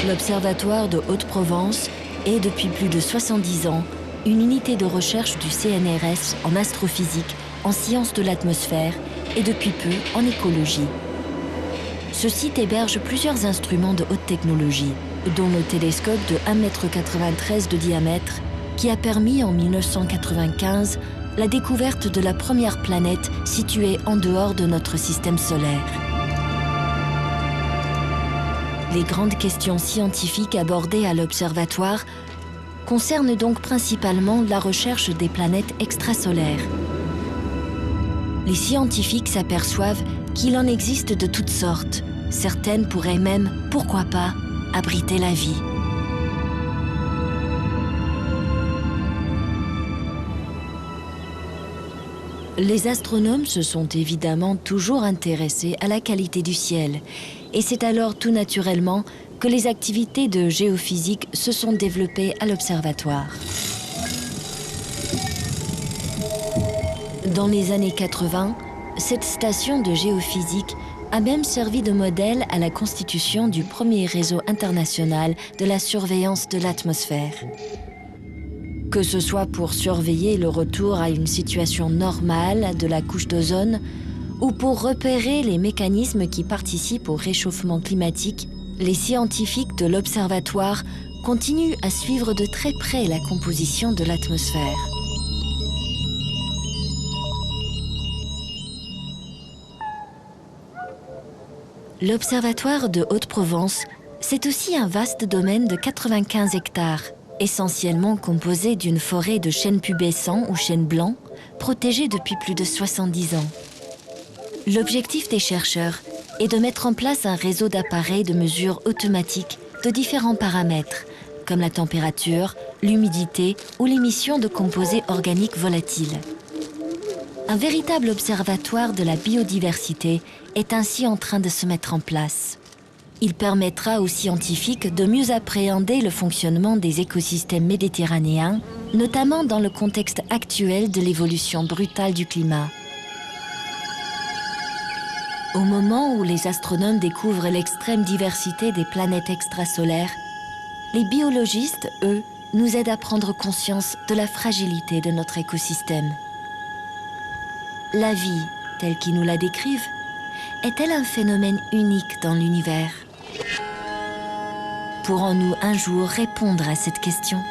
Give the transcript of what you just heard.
L'Observatoire de Haute-Provence est, depuis plus de 70 ans, une unité de recherche du CNRS en astrophysique, en sciences de l'atmosphère et depuis peu en écologie. Ce site héberge plusieurs instruments de haute technologie, dont le télescope de 1,93 m de diamètre qui a permis en 1995 la découverte de la première planète située en dehors de notre système solaire. Les grandes questions scientifiques abordées à l'Observatoire concernent donc principalement la recherche des planètes extrasolaires. Les scientifiques s'aperçoivent qu'il en existe de toutes sortes. Certaines pourraient même, pourquoi pas, abriter la vie. Les astronomes se sont évidemment toujours intéressés à la qualité du ciel. Et c'est alors tout naturellement que les activités de géophysique se sont développées à l'Observatoire. Dans les années 80, cette station de géophysique a même servi de modèle à la constitution du premier réseau international de la surveillance de l'atmosphère. Que ce soit pour surveiller le retour à une situation normale de la couche d'ozone ou pour repérer les mécanismes qui participent au réchauffement climatique, les scientifiques de l'Observatoire continuent à suivre de très près la composition de l'atmosphère. L'Observatoire de Haute-Provence, c'est aussi un vaste domaine de 95 hectares, essentiellement composé d'une forêt de chênes pubescents ou chênes blancs, protégée depuis plus de 70 ans. L'objectif des chercheurs est de mettre en place un réseau d'appareils de mesure automatique de différents paramètres, comme la température, l'humidité ou l'émission de composés organiques volatiles. Un véritable observatoire de la biodiversité est ainsi en train de se mettre en place. Il permettra aux scientifiques de mieux appréhender le fonctionnement des écosystèmes méditerranéens, notamment dans le contexte actuel de l'évolution brutale du climat. Au moment où les astronomes découvrent l'extrême diversité des planètes extrasolaires, les biologistes, eux, nous aident à prendre conscience de la fragilité de notre écosystème. La vie, telle qu'ils nous la décrivent, est-elle un phénomène unique dans l'univers ? Pourrons-nous un jour répondre à cette question ?